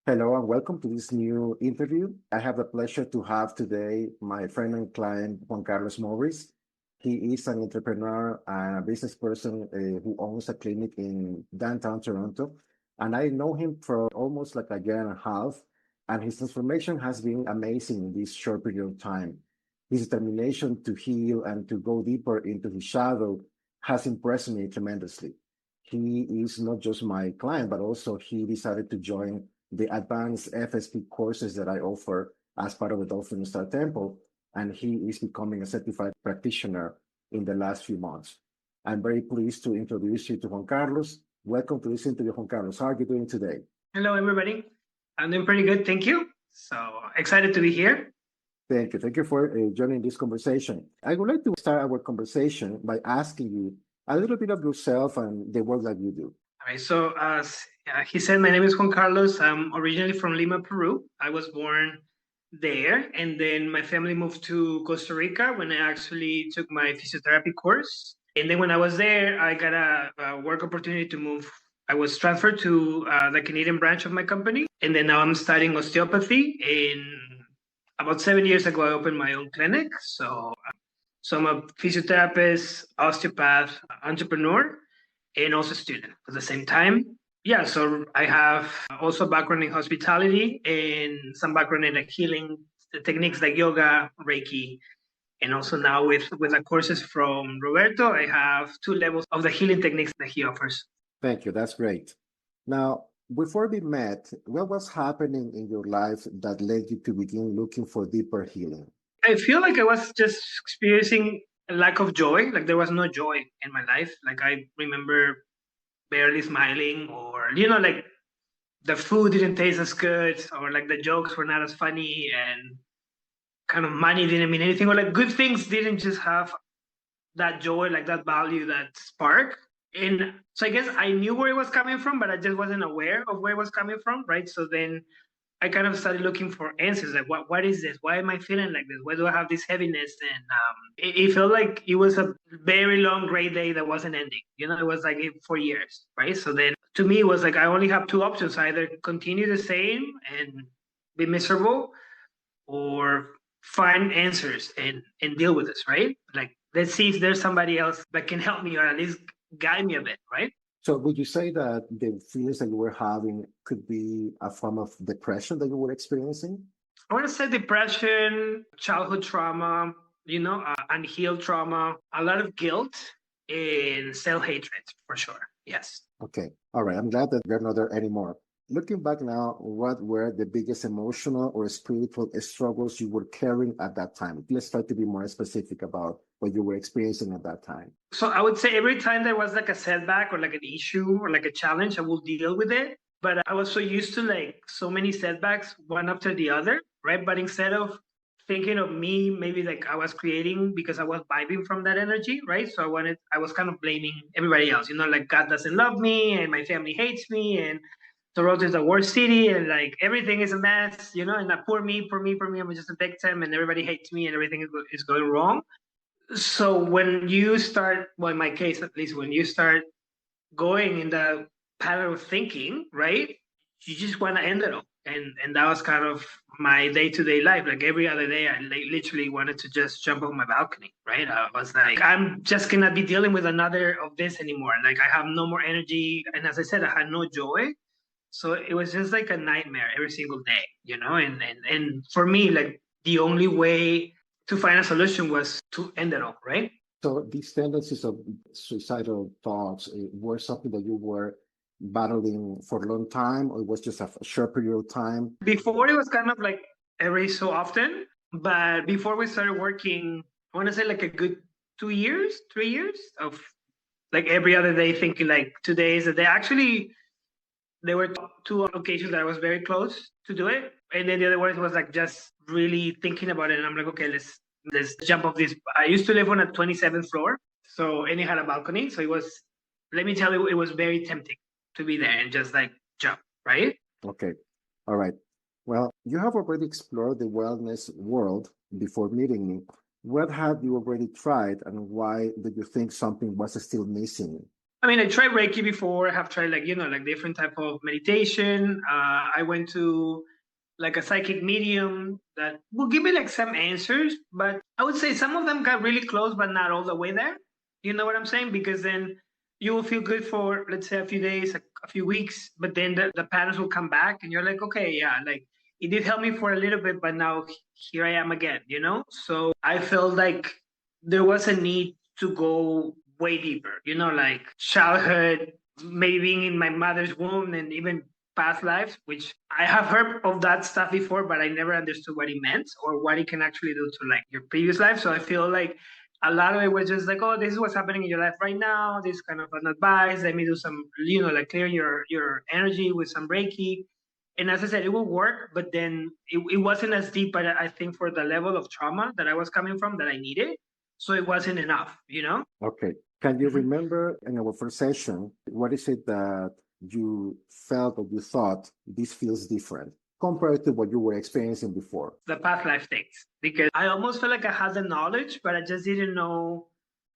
Hello and welcome to this new interview. I have the pleasure to have today my friend and client, Juan Carlos Morris. He is an entrepreneur and a business person who owns a clinic in downtown Toronto. And I know him for almost like a year and a half, and his transformation has been amazing in this short period of time. His determination to heal and to go deeper into his shadow has impressed me tremendously. He is not just my client, but also he decided to join the advanced FSP courses that I offer as part of the Dolphin Star Temple, and he is becoming a certified practitioner in the last few months. I'm very pleased to introduce you to Juan Carlos. Welcome to this interview, Juan Carlos. How are you doing today? Hello, everybody. I'm doing pretty good, thank you. So excited to be here. Thank you. Thank you for joining this conversation. I would like to start our conversation by asking you a little bit of yourself and the work that you do. All right. So as he said, my name is Juan Carlos. I'm originally from Lima, Peru. I was born there, and then my family moved to Costa Rica when I actually took my physiotherapy course. And then when I was there, I got a work opportunity to move. I was transferred to the Canadian branch of my company, and then now I'm studying osteopathy. In about 7 years ago, I opened my own clinic. So I'm a physiotherapist, osteopath, entrepreneur, and also student at the same time. Yeah, so I have also a background in hospitality and some background in like healing techniques like yoga, Reiki, and also now with the courses from Roberto, I have 2 levels of the healing techniques that he offers. Thank you. That's great. Now, before we met, what was happening in your life that led you to begin looking for deeper healing? I feel like I was just experiencing a lack of joy. Like there was no joy in my life. Like I remember barely smiling, or like the food didn't taste as good, or like the jokes were not as funny, and kind of money didn't mean anything, or like good things didn't just have that joy, like that value, that spark. And so I guess I knew where it was coming from, but I just wasn't aware of where it was coming from, right? So then I kind of started looking for answers, like what is this? Why am I feeling like this? Why do I have this heaviness? And it felt like it was a very long gray day that wasn't ending. It was like for years, right? So then to me, it was like I only have 2 options: either continue the same and be miserable, or find answers and deal with this, right? Like let's see if there's somebody else that can help me, or at least guide me a bit, right? So would you say that the feelings that you were having could be a form of depression that you were experiencing? I want to say depression, childhood trauma, unhealed trauma, a lot of guilt, and self-hatred for sure. Yes. Okay. All right. I'm glad that you're not there anymore. Looking back now, what were the biggest emotional or spiritual struggles you were carrying at that time? Let's try to be more specific about what you were experiencing at that time. So I would say every time there was like a setback or like an issue or like a challenge, I will deal with it. But I was so used to like so many setbacks, one after the other, right? But instead of thinking of me, maybe like I was creating because I was vibing from that energy, right? So I was kind of blaming everybody else, like God doesn't love me and my family hates me and Toronto is the worst city and like everything is a mess, and that poor me, I'm just a victim and everybody hates me and everything is going wrong. So when you start, well, in my case at least, when you start going in the pattern of thinking, right, you just want to end it all. And that was kind of my day-to-day life. Like every other day, I literally wanted to just jump off my balcony, right? I was like, I'm just gonna be dealing with another of this anymore. Like I have no more energy. And as I said, I had no joy. So it was just like a nightmare every single day, and for me, like the only way to find a solution was to end it all, right? So these tendencies of suicidal thoughts were something that you were battling for a long time, or it was just a short period of time? Before it was kind of like every so often, but before we started working, I want to say like a good 2 years, 3 years of like every other day thinking like today is the day. Actually, there were 2 occasions that I was very close to do it, and then the other one was like just really thinking about it. And I'm like, okay, let's jump off this. I used to live on a 27th floor, and it had a balcony. So it was, let me tell you, it was very tempting to be there and just like jump, right? Okay. All right. Well, you have already explored the wellness world before meeting me. What have you already tried, and why did you think something was still missing? I mean, I tried Reiki before. I have tried like different type of meditation. I went to like a psychic medium that will give me like some answers, but I would say some of them got really close, but not all the way there. You know what I'm saying? Because then you will feel good for, let's say, a few days, a few weeks, but then the patterns will come back and you're like, okay, yeah, like it did help me for a little bit, but now here I am again, you know? So I felt like there was a need to go way deeper, you know, like childhood, maybe being in my mother's womb and even past lives, which I have heard of that stuff before, but I never understood what it meant or what it can actually do to like your previous life. So I feel like a lot of it was just like, oh, this is what's happening in your life right now. This kind of an advice. Let me do some, you know, like clear your energy with some Reiki. And as I said, it will work, but then it wasn't as deep, but I think for the level of trauma that I was coming from that I needed. So it wasn't enough, you know? Okay. Can you Mhm. remember in our first session, what is it that you felt or you thought this feels different compared to what you were experiencing before? The past life things, because I almost felt like I had the knowledge, but I just didn't know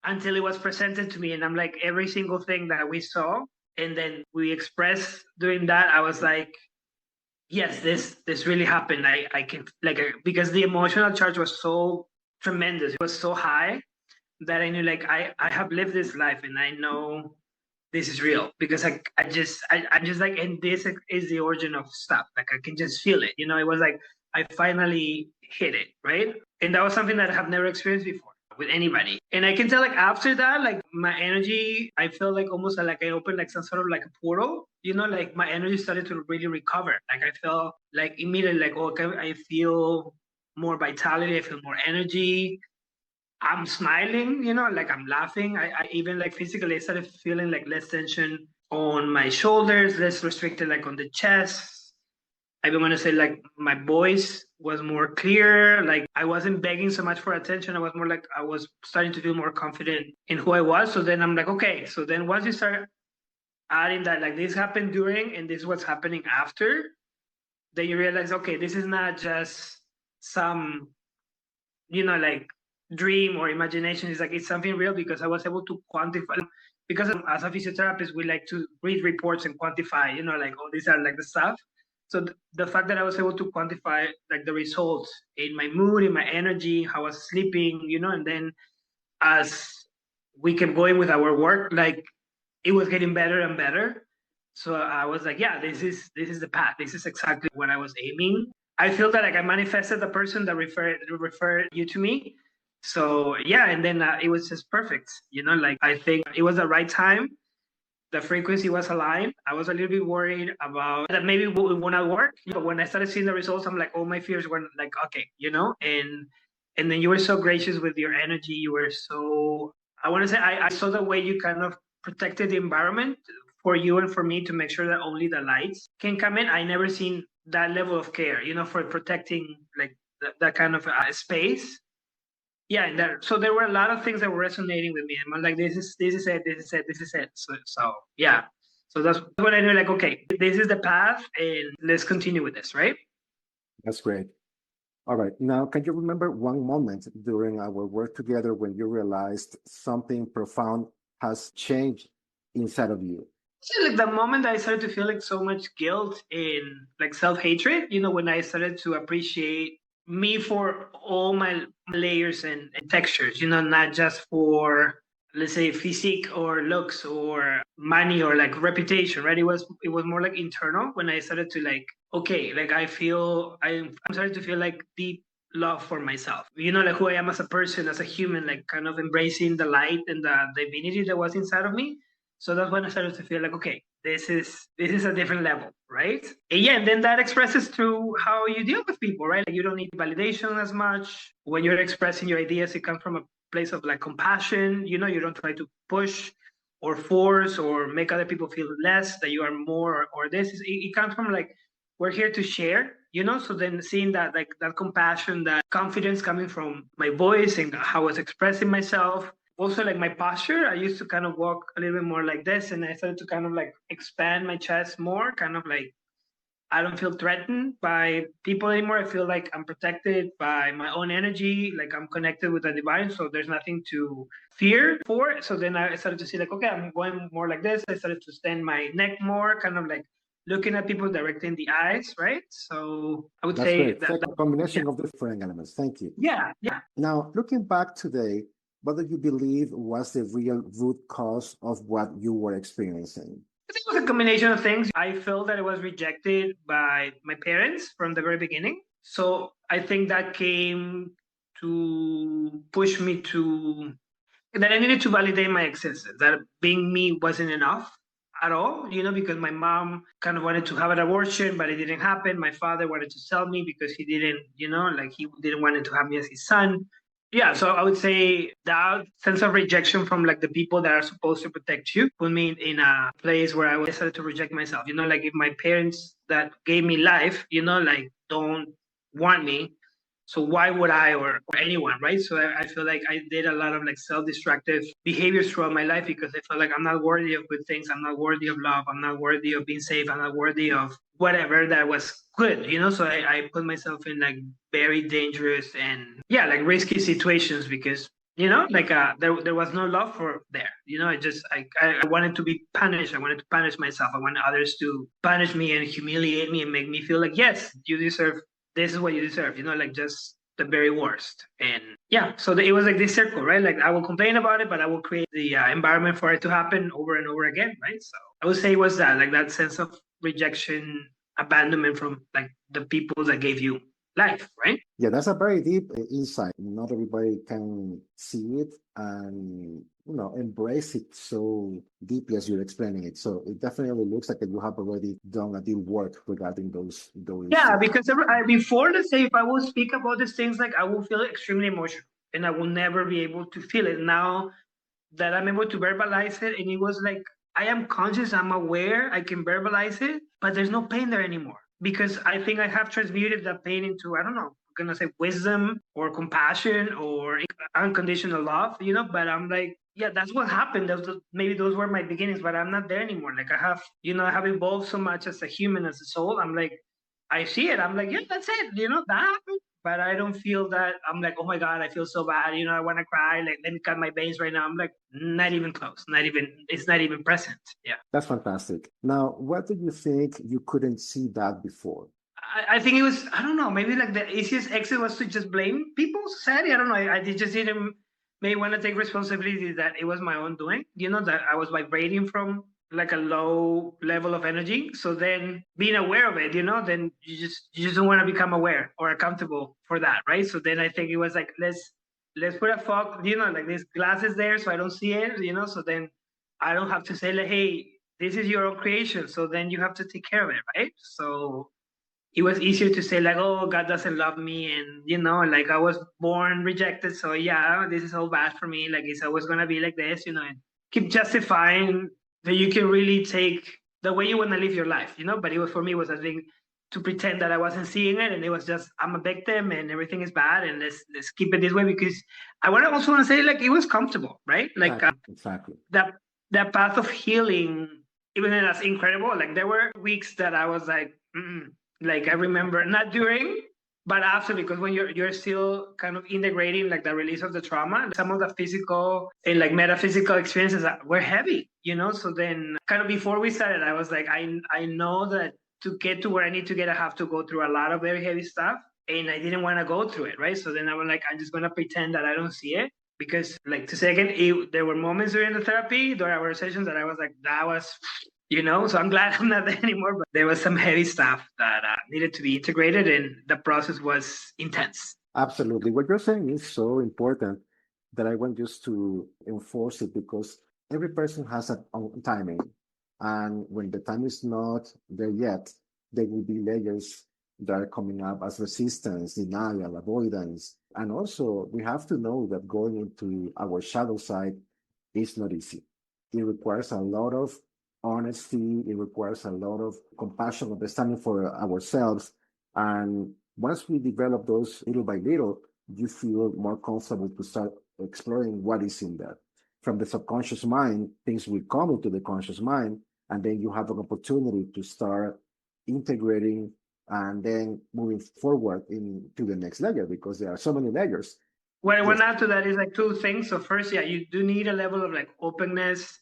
until it was presented to me. And I'm like, every single thing that we saw and then we expressed during that, I was like, yes, this really happened. I can like because the emotional charge was so tremendous, it was so high that I knew like I have lived this life and I know this is real because I'm just like, and this is the origin of stuff. Like I can just feel it. You know, it was like I finally hit it, right? And that was something that I have never experienced before with anybody. And I can tell like after that, like my energy, I felt like almost like I opened like some sort of like a portal, you know, like my energy started to really recover. Like I felt like immediately like, okay, I feel more vitality, I feel more energy. I'm smiling, you know, like I'm laughing. I even like physically I started feeling like less tension on my shoulders, less restricted like on the chest. I even want to say like my voice was more clear. Like I wasn't begging so much for attention. I was more like I was starting to feel more confident in who I was. So then I'm like, okay. So then once you start adding that like this happened during and this is what's happening after, then you realize, okay, this is not just some, you know, like dream or imagination. Is like it's something real because I was able to quantify. Because as a physiotherapist, we like to read reports and quantify. You know, like oh, these are like the stuff. So the fact that I was able to quantify like the results in my mood, in my energy, how I was sleeping, you know, and then as we kept going with our work, like it was getting better and better. So I was like, yeah, this is the path. This is exactly what I was aiming. I feel that like I manifested the person that referred you to me. So yeah, and then it was just perfect. You know, like I think it was the right time. The frequency was aligned. I was a little bit worried about that maybe it would not work, but when I started seeing the results, I'm like, all my fears were like, okay, you know, and then you were so gracious with your energy. You were so I want to say I saw the way you kind of protected the environment for you and for me to make sure that only the lights can come in. I never seen that level of care, you know, for protecting like that kind of space. Yeah, and so there were a lot of things that were resonating with me. And I'm like, this is it, this is it, this is it. So yeah. So that's when I knew like, okay, this is the path and let's continue with this, right? That's great. All right. Now, can you remember one moment during our work together when you realized something profound has changed inside of you? So like the moment I started to feel like so much guilt and like self-hatred, you know, when I started to appreciate me for all my layers and textures, you know, not just for let's say physique or looks or money or like reputation, right? It was more like internal when I started to like, okay, like I'm starting to feel like deep love for myself. You know, like who I am as a person, as a human, like kind of embracing the light and the divinity that was inside of me. So that's when I started to feel like, okay, this is a different level, right? And yeah, and then that expresses through how you deal with people, right? Like you don't need validation as much. When you're expressing your ideas, it comes from a place of like compassion. You know, you don't try to push or force or make other people feel less, that you are more or this. It comes from like, we're here to share, you know? So then seeing that, like that compassion, that confidence coming from my voice and how I was expressing myself, also like my posture, I used to kind of walk a little bit more like this and I started to kind of like expand my chest more, kind of like I don't feel threatened by people anymore. I feel like I'm protected by my own energy, like I'm connected with the divine. So there's nothing to fear for. So then I started to see like, okay, I'm going more like this. I started to stand my neck more, kind of like looking at people directly in the eyes, right? So I would That's say great. that, It's a yeah, combination of different elements. Thank you. yeah, yeah. Now, looking back today, what do you believe was the real root cause of what you were experiencing? I think it was a combination of things. I felt that I was rejected by my parents from the very beginning. So I think that came to push me to that I needed to validate my existence, that being me wasn't enough at all, because my mom kind of wanted to have an abortion, but it didn't happen. My father wanted to sell me because he didn't, like he didn't want to have me as his son. Yeah, so I would say that sense of rejection from like the people that are supposed to protect you put me in a place where I started to reject myself. Like if my parents that gave me life, like don't want me, so why would I or anyone, right? So I feel like I did a lot of like self-destructive behaviors throughout my life because I felt like I'm not worthy of good things. I'm not worthy of love. I'm not worthy of being safe. I'm not worthy of whatever that was good. So I put myself in like very dangerous and yeah, like risky situations because like there was no love for there. I wanted to be punished. I wanted to punish myself. I wanted others to punish me and humiliate me and make me feel like yes, you deserve this is what you deserve, like just the very worst. And yeah, so it was like this circle, right? Like I will complain about it, but I will create the environment for it to happen over and over again, right? So I would say it was that, like that sense of rejection, abandonment from like the people that gave you life, right? Yeah, that's a very deep insight. Not everybody can see it and embrace it so deeply as you're explaining it. So it definitely looks like that you have already done a deep work regarding those. Yeah, because before, let's say, if I will speak about these things, like I will feel extremely emotional and I will never be able to feel it. Now that I'm able to verbalize it, and it was like I am conscious, I'm aware, I can verbalize it, but there's no pain there anymore because I think I have transmuted that pain into, I don't know, I'm gonna say wisdom or compassion or unconditional love, but I'm like, yeah, that's what happened. Maybe those were my beginnings, but I'm not there anymore. Like I have evolved so much as a human, as a soul. I'm like, I see it. I'm like, yeah, that's it. That happened. But I don't feel that I'm like, oh my God, I feel so bad. I want to cry. Like, let me cut my veins right now. I'm like, not even close. It's not even present. Yeah. That's fantastic. Now, what do you think you couldn't see that before? I think it was, I don't know, maybe like the easiest exit was to just blame people, society. I don't know. I just didn't maybe want to take responsibility that it was my own doing, that I was vibrating from like a low level of energy. So then being aware of it, then you just don't want to become aware or accountable for that, right? So then I think it was like, let's put a fog, like these glasses there so I don't see it, so then I don't have to say like, hey, this is your own creation. So then you have to take care of it, right? So it was easier to say like, oh, God doesn't love me, and like I was born rejected, so yeah, this is all bad for me, like it's always gonna be like this, and keep justifying that you can really take the way you want to live your life, but it was, for me, it was, I think, to pretend that I wasn't seeing it, and it was just, I'm a victim and everything is bad, and let's keep it this way, because I want to say, like, it was comfortable, right? Like Exactly. that path of healing, even as incredible, like there were weeks that I was like, mm-mm. Like I remember not during, but after, because when you're still kind of integrating like the release of the trauma, some of the physical and like metaphysical experiences were heavy, So then, kind of before we started, I was like, I know that to get to where I need to get, I have to go through a lot of very heavy stuff, and I didn't want to go through it, right? So then I was like, I'm just gonna pretend that I don't see it. Because, like, to say again, there were moments during the therapy, during our sessions, that I was like, that was so I'm glad I'm not there anymore. But there was some heavy stuff that needed to be integrated, and the process was intense. Absolutely. What you're saying is so important that I want just to enforce it because every person has a own timing. And when the time is not there yet, there will be layers that are coming up as resistance, denial, avoidance. And also, we have to know that going into our shadow side is not easy. It requires a lot of honesty, it requires a lot of compassion, understanding for ourselves. And once we develop those little by little, you feel more comfortable to start exploring what is in there. From the subconscious mind, things will come into the conscious mind, and then you have an opportunity to start integrating, and then moving forward into the next layer, because there are so many layers. What I want Yes, to add to that is like two things. So first, yeah, you do need a level of like openness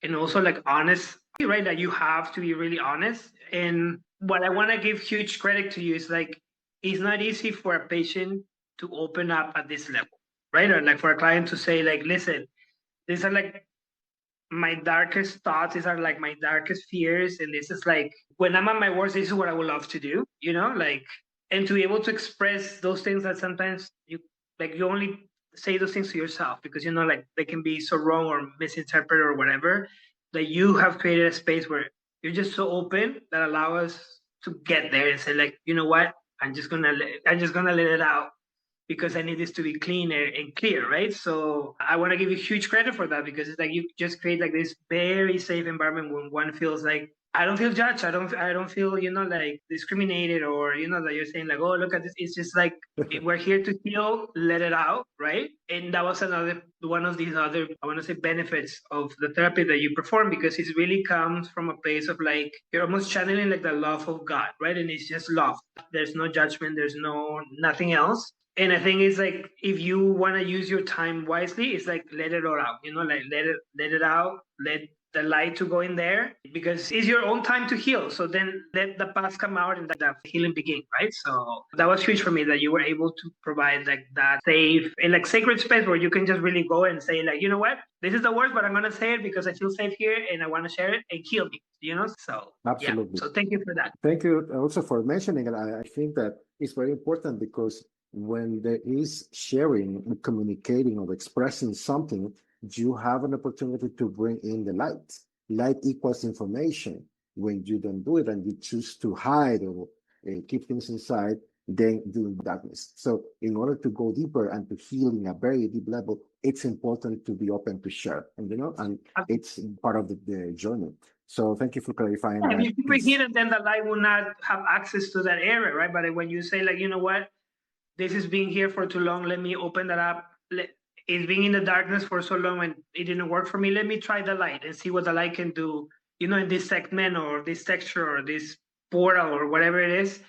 and also like honest, right? That you have to be really honest. And what I want to give huge credit to you is like, it's not easy for a patient to open up at this level, right? Or like for a client to say like, listen, these are like my darkest thoughts, these are like my darkest fears, and this is like when I'm at my worst, this is what I would love to do, you know, like, and to be able to express those things that sometimes you only say those things to yourself because you know like they can be so wrong or misinterpreted or whatever, that you have created a space where you're just so open that allow us to get there and say like, you know what, I'm just gonna let it out because I need this to be cleaner and clear, right? So I want to give you huge credit for that because it's like you just create like this very safe environment when one feels like I don't feel judged. I don't feel, you know, like discriminated or, you know, that you're saying like, oh, look at this. It's just like we're here to heal, let it out, right? And that was another one of these other, I want to say, benefits of the therapy that you perform because it really comes from a place of like you're almost channeling like the love of God, right? And it's just love. There's no judgment. There's no nothing else. And I think it's like if you want to use your time wisely, it's like let it all out, you know, like let it out, let the light to go in there because it's your own time to heal. So then let the past come out and the healing begin, right? So that was huge for me that you were able to provide like that safe and like sacred space where you can just really go and say like, you know what, this is the worst, but I'm gonna say it because I feel safe here and I want to share it and heal me, you know? So yeah. absolutely. So thank you for that. Thank you also for mentioning it. I think that it's very important because when there is sharing and communicating or expressing something, you have an opportunity to bring in the light. Light equals information. When you don't do it and you choose to hide or keep things inside, then you're in darkness. So, in order to go deeper and to heal in a very deep level, it's important to be open to share, and and it's part of the journey. So, thank you for clarifying If that you keep it piece. hidden, then the light will not have access to that area, right? But when you say, like, you know what, this has been here for too long, let me open that up. It's been in the darkness for so long and it didn't work for me. Let me try the light and see what the light can do, you know, in this segment or this texture or this portal or whatever it is.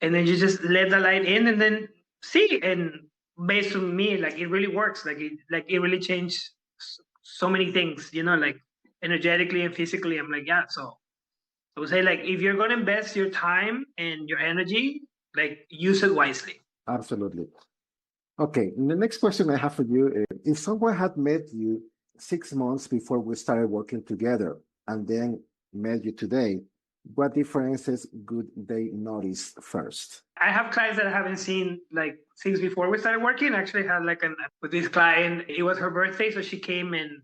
And then you just let the light in and then see. And based on me, like it really works. Like it really changed so many things, you know, like energetically and physically. I'm like, yeah. So I would say like if you're gonna invest your time and your energy, like use it wisely. Absolutely. Okay, the next question I have for you is, if someone had met you 6 months before we started working together and then met you today, what differences would they notice first? I have clients that I haven't seen like since before we started working. I actually had like with this client, it was her birthday, so she came and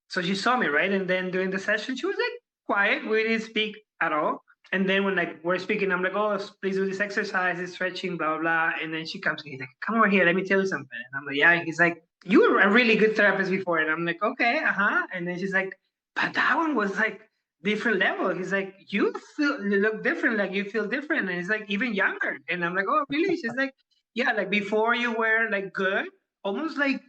so she saw me, right? And then during the session, she was like quiet. We didn't speak at all. And then when like we're speaking, I'm like, oh, please do this exercise, this stretching, blah, blah. And then she comes to me, he's like, come over here, let me tell you something. And I'm like, yeah. And he's like, you were a really good therapist before. And I'm like, okay, uh-huh. And then she's like, but that one was like different level. He's like, you look different, like you feel different. And he's like, even younger. And I'm like, oh, really? She's like, yeah, like before you were like good, almost like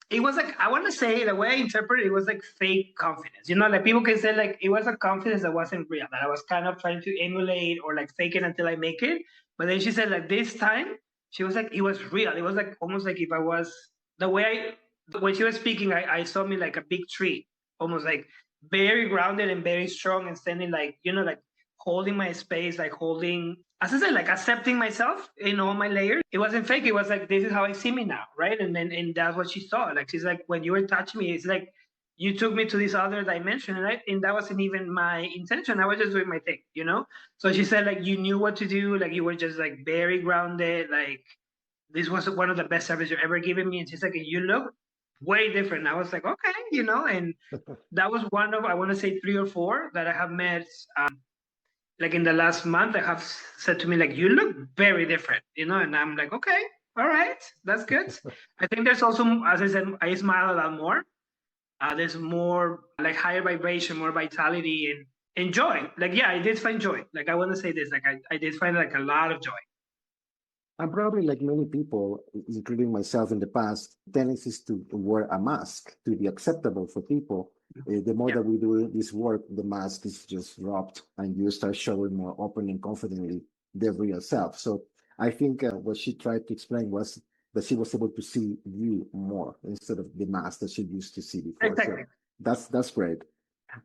it was like I want to say the way I interpret it, it was like fake confidence. You know, like people can say like it was a confidence that wasn't real, that I was kind of trying to emulate or like fake it until I make it. But then she said like this time, she was like it was real. It was like almost like if I was the way when she was speaking, I saw me like a big tree, almost like very grounded and very strong and standing like you know like holding my space, like holding, as I said, like accepting myself in all my layers. It wasn't fake. It was like, this is how I see me now, right? And then, and that's what she saw. Like, she's like, when you were touching me, it's like, you took me to this other dimension, right? And that wasn't even my intention. I was just doing my thing, you know? So she said, like, you knew what to do. Like, you were just like very grounded. Like, this was one of the best service you've ever given me. And she's like, you look way different. I was like, okay, you know? And that was one of, I want to say 3 or 4 that I have met like in the last month, they have said to me, like, you look very different, you know? And I'm like, okay, all right, that's good. I think there's also, as I said, I smile a lot more. There's more like higher vibration, more vitality and joy. Like, yeah, I did find joy. Like, I want to say this, like, I did find like a lot of joy. And probably like many people, including myself in the past, tendencies to wear a mask to be acceptable for people. The more Yeah, that we do this work, the mask is just dropped and you start showing more open and confidently the real self. So I think what she tried to explain was that she was able to see you more instead of the mask that she used to see before. exactly. So that's great.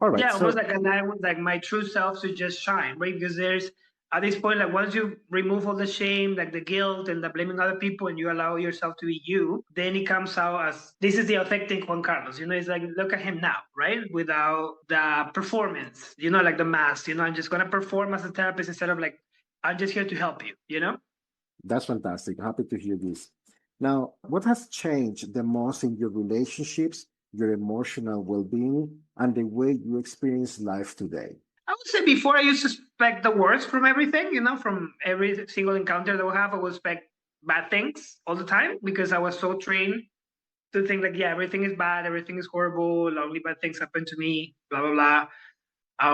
All right. Yeah, almost So like a night with like my true self to just shine, right? Because there's at this point, like once you remove all the shame, like the guilt and the blaming other people, and you allow yourself to be you, then it comes out as this is the authentic Juan Carlos. It's like look at him now, right? Without the performance, like the mask. I'm just gonna perform as a therapist instead of like I'm just here to help you. that's fantastic. Happy to hear this. Now, what has changed the most in your relationships, your emotional well being, and the way you experience life today? I would say before I used to expect the worst from everything, from every single encounter that we have, I would expect bad things all the time because I was so trained to think like, yeah, everything is bad, everything is horrible, only bad things happen to me, blah, blah, blah.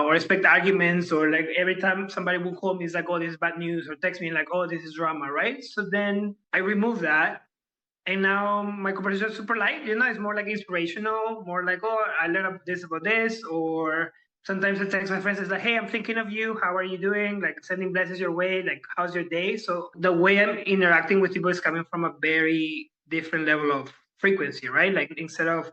Or expect arguments, or like every time somebody will call me, it's like, oh, this is bad news, or text me like, oh, this is drama, right? So then I remove that. And now my conversation is super light, it's more like inspirational, more like, oh, I learned this about this, or sometimes I text my friends, it's like, hey, I'm thinking of you. How are you doing? Like sending blessings your way. Like, how's your day? So the way I'm interacting with people is coming from a very different level of frequency, right? Like instead of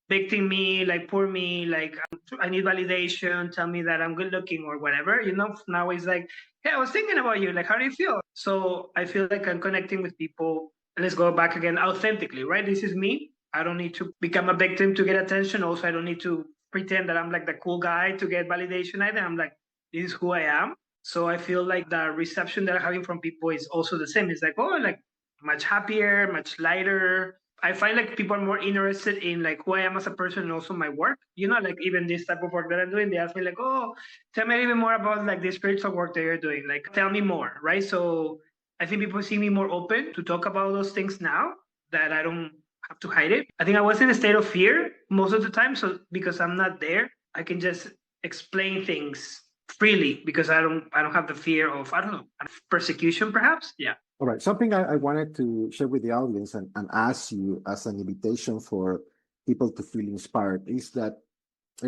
victim me, like poor me, like I need validation, tell me that I'm good looking or whatever, now it's like, hey, I was thinking about you. Like, how do you feel? So I feel like I'm connecting with people. Let's go back again authentically, right? This is me. I don't need to become a victim to get attention. Also, I don't need to pretend that I'm like the cool guy to get validation either. I'm like, this is who I am. So I feel like the reception that I'm having from people is also the same. It's like, oh, like much happier, much lighter. I find like people are more interested in like who I am as a person and also my work. Like even this type of work that I'm doing, they ask me like, oh, tell me a little bit more about like the spiritual work that you're doing. Like, tell me more, right? So I think people see me more open to talk about those things now that I don't have to hide it. I think I was in a state of fear most of the time. So because I'm not there, I can just explain things freely because I don't have the fear of, I don't know, persecution perhaps. Yeah. All right. Something I wanted to share with the audience and ask you as an invitation for people to feel inspired is that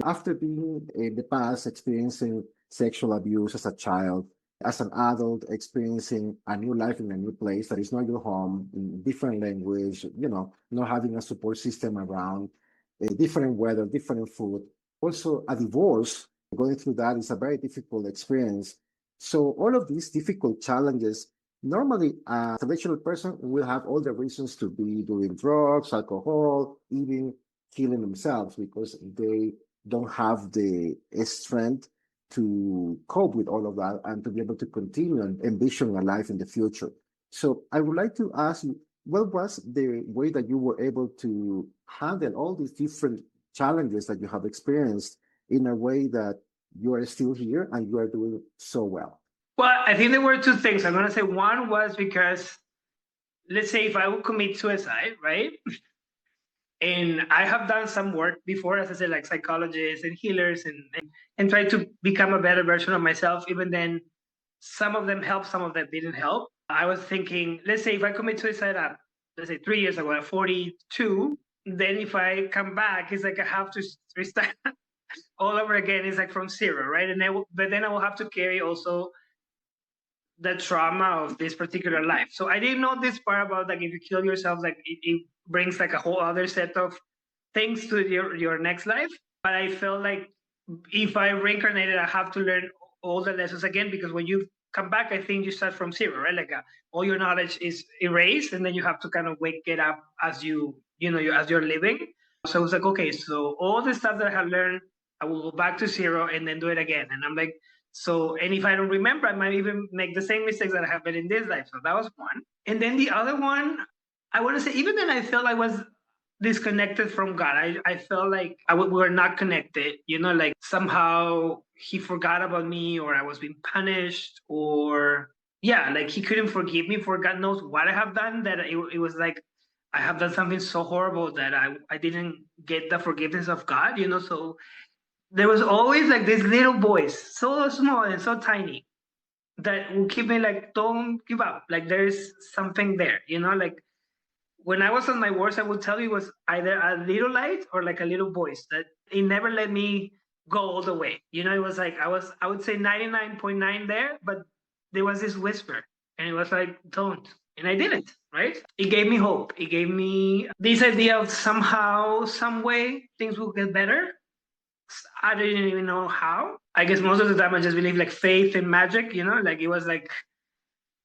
after being in the past experiencing sexual abuse as a child, as an adult experiencing a new life in a new place that is not your home, in different language, not having a support system around, a different weather, different food, also a divorce, going through that is a very difficult experience. So all of these difficult challenges, normally a traditional person will have all the reasons to be doing drugs, alcohol, even killing themselves because they don't have the strength to cope with all of that and to be able to continue and envision a life in the future. So I would like to ask you, what was the way that you were able to handle all these different challenges that you have experienced in a way that you are still here and you are doing so well? Well, I think there were two things. I'm going to say one was because, let's say, if I would commit suicide, right? And I have done some work before, as I said, like psychologists and healers, and try to become a better version of myself. Even then, some of them helped, some of them didn't help. I was thinking, let's say, if I commit suicide at, let's say, 3 years ago at 42, then if I come back, it's like I have to restart all over again. It's like from zero, right? But then I will have to carry also the trauma of this particular life. So I didn't know this part about like if you kill yourself, like it brings like a whole other set of things to your next life. But I felt like if I reincarnated, I have to learn all the lessons again because when you come back, I think you start from zero, right? Like all your knowledge is erased, and then you have to kind of wake it up as as you're living. So I was like, okay, so all the stuff that I have learned, I will go back to zero and then do it again. And I'm like, so, and if I don't remember, I might even make the same mistakes that I have made in this life. So that was one. And then the other one, I want to say, even then I felt I was disconnected from God. I felt like we were not connected, like somehow he forgot about me or I was being punished or, yeah, like he couldn't forgive me for God knows what I have done, that it was like, I have done something so horrible that I didn't get the forgiveness of God, so there was always like this little voice, so small and so tiny, that will keep me like, don't give up. Like there's something there, like when I was on my worst, I would tell you it was either a little light or like a little voice that it never let me go all the way. It was like I would say 99.9 there, but there was this whisper and it was like, don't. And I didn't, right? It gave me hope. It gave me this idea of somehow, some way things will get better. I didn't even know how. I guess most of the time I just believe like faith and magic, like it was like,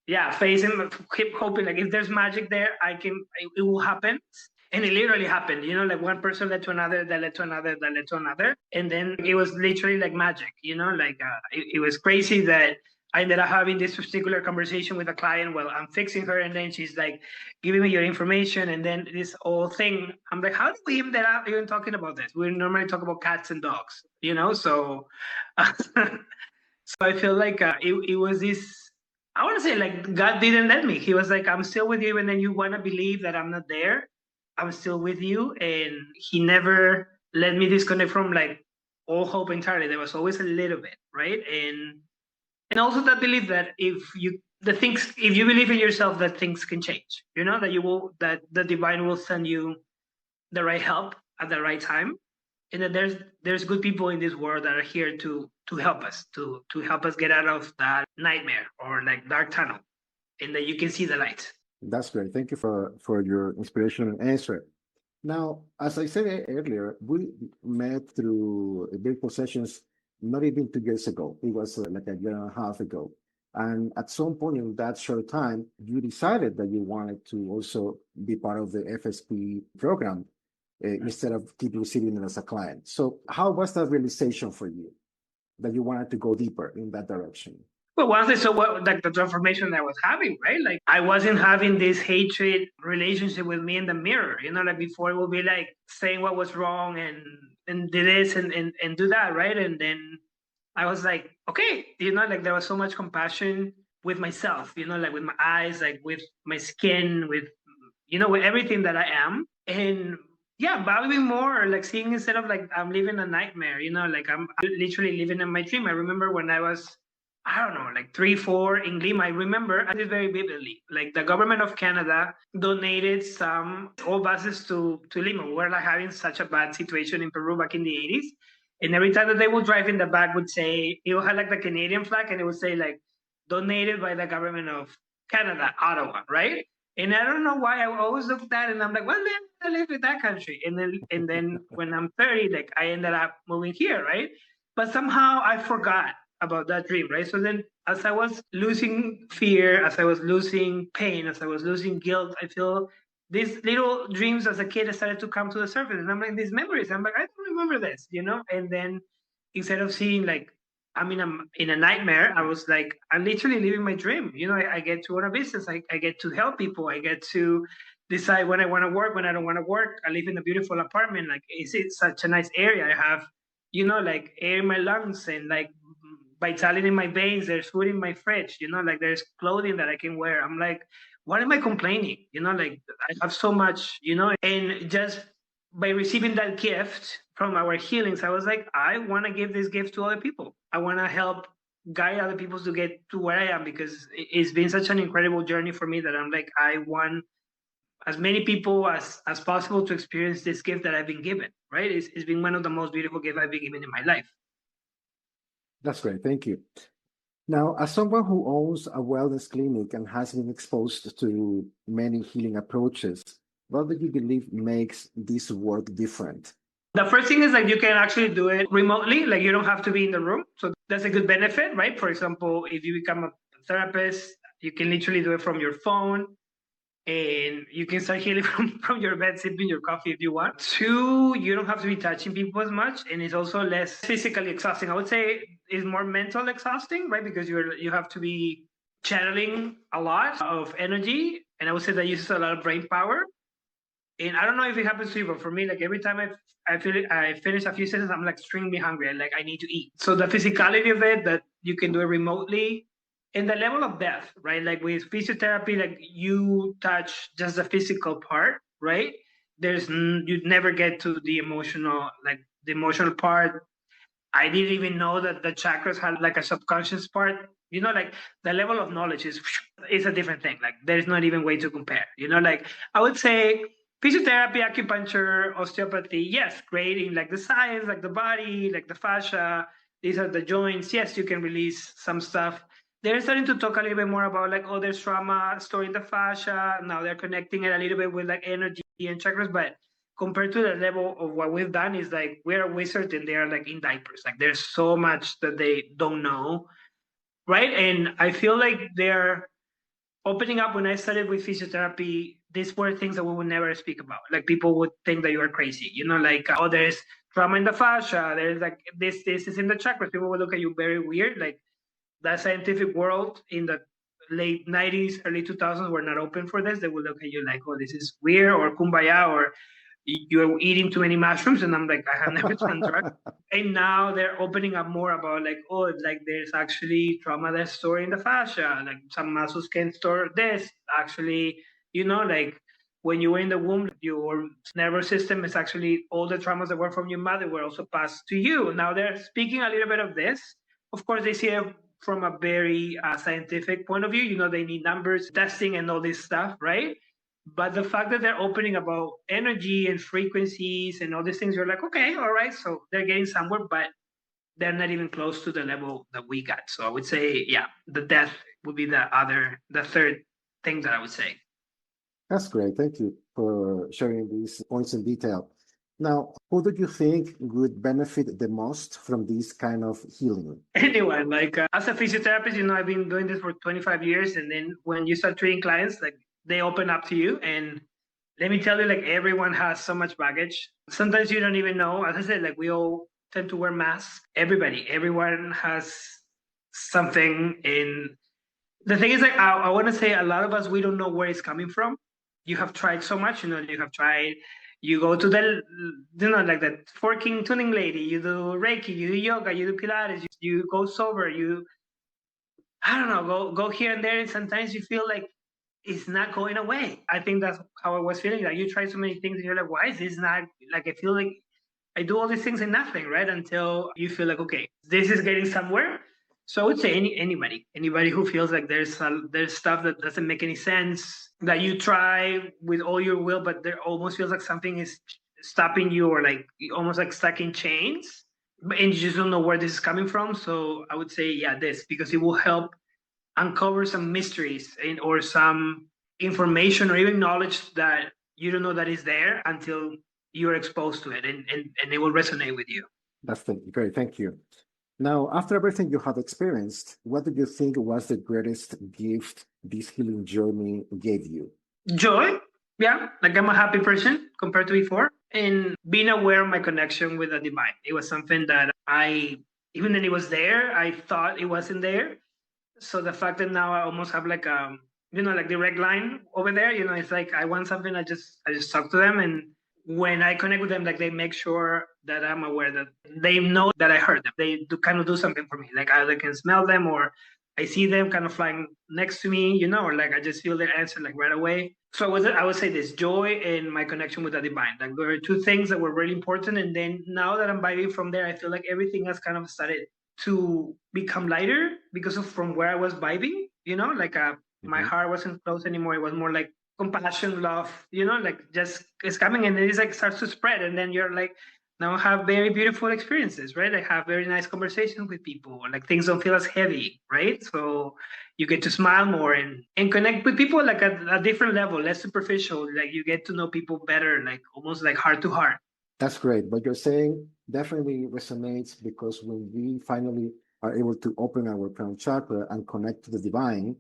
yeah, facing, keep hoping like if there's magic there, it will happen. And it literally happened, like one person led to another, that led to another, that led to another. And then it was literally like magic, like it was crazy that I ended up having this particular conversation with a client while I'm fixing her. And then she's like, giving me your information. And then this whole thing, I'm like, how do we end up even talking about this? We normally talk about cats and dogs, So, so I feel like it was this, I want to say like God didn't let me. He was like, I'm still with you. And then you want to believe that I'm not there. I'm still with you. And he never let me disconnect from like all hope entirely. There was always a little bit, right? And also that belief that if you believe in yourself, that things can change, that the divine will send you the right help at the right time. And that there's good people in this world that are here to help us, to help us get out of that nightmare or like dark tunnel, and that you can see the light. That's great. Thank you for your inspirational answer. Now, as I said earlier, we met through virtual sessions not even 2 years ago. It was like a year and a half ago. And at some point in that short time, you decided that you wanted to also be part of the FSP program instead of keep receiving it as a client. So how was that realization for you that you wanted to go deeper in that direction? Well, once I saw like the transformation that I was having, right? Like I wasn't having this hatred relationship with me in the mirror, like before it would be like saying what was wrong and do this and do that, right? And then I was like, okay, like there was so much compassion with myself, like with my eyes, like with my skin, with with everything that I am. And yeah, valuing more, like seeing instead of like I'm living a nightmare, like I'm literally living in my dream. I remember when I was, I don't know, like 3, 4 in Lima. I remember I did very vividly. Like the government of Canada donated some old buses to Lima. We were like having such a bad situation in Peru back in the 80s. And every time that they would drive in, the back would say, it would have like the Canadian flag and it would say like donated by the government of Canada, Ottawa, right? And I don't know why I always look at that and I'm like, well, man, I live in that country. And then when I'm 30, like I ended up moving here, right? But somehow I forgot about that dream, right? So then as I was losing fear, as I was losing pain, as I was losing guilt, I feel these little dreams as a kid started to come to the surface. And I'm like, these memories, I'm like, I don't remember this, And then instead of seeing like, I'm in a nightmare, I was like, I'm literally living my dream. I get to own a business. I get to help people. I get to decide when I want to work, when I don't want to work. I live in a beautiful apartment. Like, it's such a nice area. I have, like air in my lungs and like vitality in my veins. There's food in my fridge, like there's clothing that I can wear. I'm like, what am I complaining? Like I have so much, and just by receiving that gift from our healings, I was like, I want to give this gift to other people. I want to help guide other people to get to where I am, because it's been such an incredible journey for me that I'm like, I want as many people as possible to experience this gift that I've been given, right? It's been one of the most beautiful gifts I've been given in my life. That's great. Thank you. Now, as someone who owns a wellness clinic and has been exposed to many healing approaches, what do you believe makes this work different? The first thing is like you can actually do it remotely, like you don't have to be in the room. So that's a good benefit, right? For example, if you become a therapist, you can literally do it from your phone and you can start healing from your bed, sipping your coffee if you want. 2, you don't have to be touching people as much, and it's also less physically exhausting. I would say it's more mental exhausting, right? Because you have to be channeling a lot of energy, and I would say that uses a lot of brain power. And I don't know if it happens to you, but for me, like every time I feel it, I finish a few sentences, I'm like extremely hungry and like I need to eat. So the physicality of it, that you can do it remotely, and the level of depth, right? Like with physiotherapy, like you touch just the physical part, right? You never get to the emotional, like the emotional part. I didn't even know that the chakras had like a subconscious part like the level of knowledge is a different thing. Like there's not even way to compare. Like I would say physiotherapy, acupuncture, osteopathy, yes, great in like the science, like the body, like the fascia. These are the joints. Yes, you can release some stuff. They're starting to talk a little bit more about like, oh, there's trauma stored in the fascia. Now they're connecting it a little bit with like energy and chakras, but compared to the level of what we've done is like we're a wizard and they're like in diapers. Like there's so much that they don't know, right? And I feel like they're opening up. When I started with physiotherapy, these were things that we would never speak about. Like people would think that you are crazy, like, oh, there's trauma in the fascia, there's like this is in the chakras. People would look at you very weird. Like the scientific world in the late 90s, early 2000s were not open for this. They would look at you like, oh, this is weird, or kumbaya, or you're eating too many mushrooms. And I'm like, I have never done drugs. And now they're opening up more about like, oh, like there's actually trauma that's stored in the fascia. Like some muscles can store this. Actually, like when you were in the womb, your nervous system is actually all the traumas that were from your mother were also passed to you. Now they're speaking a little bit of this. Of course, they see it from a very scientific point of view. They need numbers, testing, and all this stuff, right? But the fact that they're opening about energy and frequencies and all these things, you're like, okay, all right. So they're getting somewhere, but they're not even close to the level that we got. So I would say, yeah, the death would be the third thing that I would say. That's great. Thank you for sharing these points in detail. Now, who do you think would benefit the most from this kind of healing? Anyone, like as a physiotherapist, I've been doing this for 25 years. And then when you start treating clients, like they open up to you. And let me tell you, like everyone has so much baggage. Sometimes you don't even know. As I said, like we all tend to wear masks. Everyone has something. In the thing is, like I want to say, a lot of us, we don't know where it's coming from. You have tried so much. You go to the, like that forking tuning lady. You do Reiki. You do yoga. You do Pilates. You go sober. I don't know, go here and there, and sometimes you feel like it's not going away. I think that's how I was feeling. Like you try so many things and you're like, why is this not, like I feel like I do all these things and nothing, right? Until you feel like, okay, this is getting somewhere. So I would say anybody who feels like there's stuff that doesn't make any sense, that you try with all your will, but there almost feels like something is stopping you, or like almost like stuck in chains, and you just don't know where this is coming from. So I would say, yeah, this, because it will help uncover some mysteries or some information or even knowledge that you don't know that is there until you're exposed to it, and it will resonate with you. That's great. Thank you. Now, after everything you have experienced, what do you think was the greatest gift this healing journey gave you? Joy. Yeah, like I'm a happy person compared to before, and being aware of my connection with the divine. It was something that even when it was there, I thought it wasn't there. So the fact that now I almost have like like direct line over there, it's like I want something, I just talk to them, and when I connect with them, like they make sure that I'm aware, that they know that I heard them. They do something for me. Like I can smell them, or I see them kind of flying next to me, or like I just feel their answer like right away. So I would say this: joy and my connection with the divine. Like there are two things that were really important. And then now that I'm vibing from there, I feel like everything has kind of started to become lighter because of from where I was vibing, like my heart wasn't closed anymore. It was more like compassion, love, like just it's coming, and it like starts to spread. And then you're like, now I have very beautiful experiences, right? I have very nice conversations with people. Like things don't feel as heavy, right? So you get to smile more and connect with people like at a different level, less superficial. Like you get to know people better, like almost like heart to heart. That's great. What you're saying definitely resonates, because when we finally are able to open our crown chakra and connect to the divine,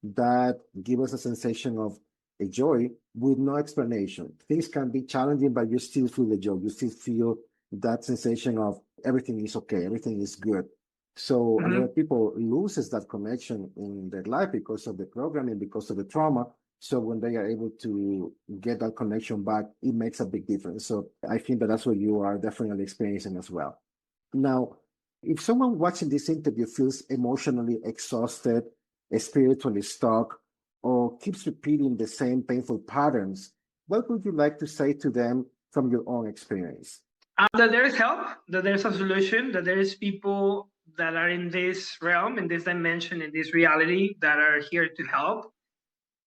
that gives us a sensation of a joy with no explanation. Things can be challenging, but you still feel the joy. You still feel that sensation of everything is okay, everything is good. So a lot of people loses that connection in their life because of the programming, because of the trauma. So when they are able to get that connection back, it makes a big difference. So I think that that's what you are definitely experiencing as well. Now, if someone watching this interview feels emotionally exhausted, spiritually stuck, or keeps repeating the same painful patterns, what would you like to say to them from your own experience? That there is help, that there's a solution, that there is people that are in this realm, in this dimension, in this reality that are here to help.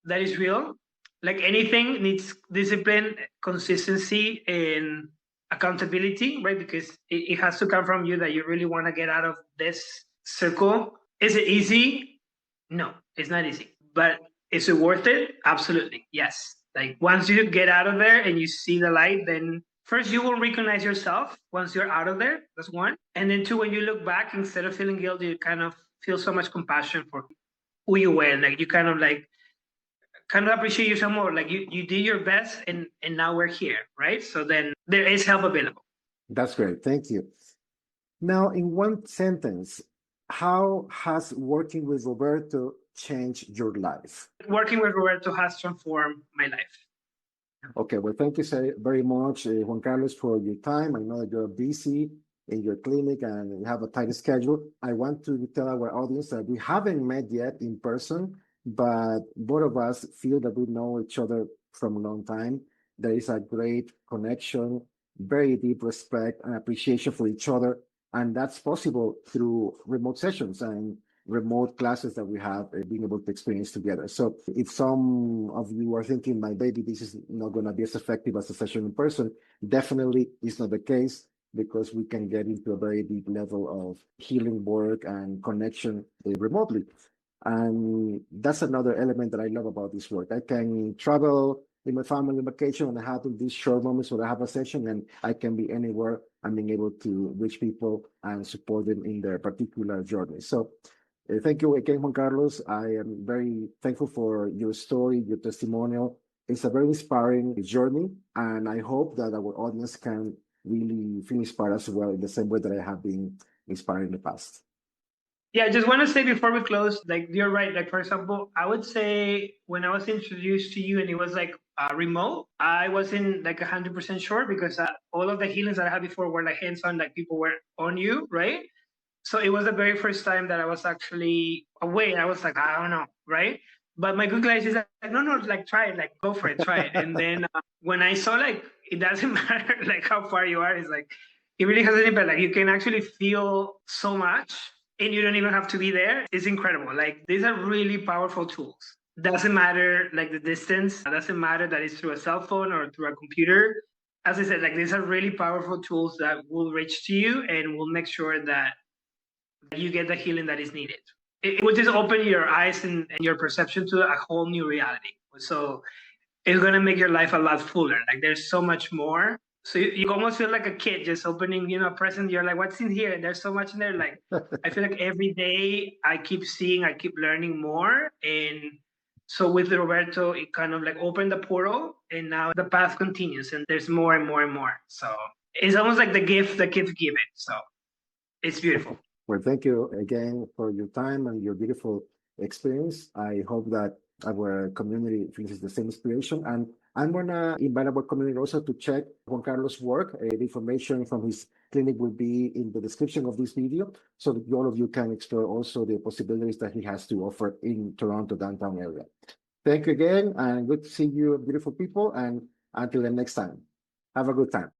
That is real. Like anything needs discipline, consistency, and accountability, right? Because it has to come from you that you really want to get out of this circle. Is it easy? No, it's not easy. But is it worth it? Absolutely. Yes. Like once you get out of there and you see the light, then first you will recognize yourself once you're out of there. That's one. And then two, when you look back, instead of feeling guilty, you kind of feel so much compassion for who you were. Like you kind of appreciate yourself more. Like you did your best and now we're here, right? So then there is help available. That's great. Thank you. Now, in one sentence, how has working with Roberto changed your life? Working with Roberto has transformed my life. Okay, well, thank you very much, Juan Carlos, for your time. I know that you're busy in your clinic and you have a tight schedule. I want to tell our audience that we haven't met yet in person, but both of us feel that we know each other from a long time. There is a great connection, very deep respect and appreciation for each other. And that's possible through remote sessions and remote classes that we have been able to experience together. So if some of you are thinking, my baby, this is not going to be as effective as a session in person, definitely is not the case, because we can get into a very deep level of healing work and connection remotely. And that's another element that I love about this work. I can travel with my family on vacation and I have these short moments where I have a session and I can be anywhere and being able to reach people and support them in their particular journey. So thank you again, Juan Carlos. I am very thankful for your story, your testimonial. It's a very inspiring journey, and I hope that our audience can really feel inspired as well in the same way that I have been inspired in the past. Yeah, I just want to say before we close, like you're right. Like for example, I would say when I was introduced to you and it was like remote, I wasn't like 100% sure because all of the healings that I had before were like hands-on, like people were on you, right? So it was the very first time that I was actually away. I was like, I don't know, right? But my good guys is like, no, like try it, like go for it, try it. And then when I saw like it doesn't matter like how far you are, it's like it really has an impact. Like you can actually feel so much and you don't even have to be there. It's incredible. Like these are really powerful tools. Doesn't matter like the distance. Doesn't matter that it's through a cell phone or through a computer. As I said, like these are really powerful tools that will reach to you and will make sure that you get the healing that is needed. It will just open your eyes and your perception to a whole new reality. So it's going to make your life a lot fuller. Like there's so much more. So you almost feel like a kid just opening, a present. You're like, what's in here? And there's so much in there. Like, I feel like every day I keep seeing, I keep learning more. And so with Roberto, it kind of like opened the portal and now the path continues and there's more and more and more. So it's almost like the gift given. So it's beautiful. Well, thank you again for your time and your beautiful experience. I hope that our community feels the same inspiration. And I'm going to invite our community also to check Juan Carlos' work. The information from his clinic will be in the description of this video, so that all of you can explore also the possibilities that he has to offer in Toronto downtown area. Thank you again, and good to see you, beautiful people. And until the next time, have a good time.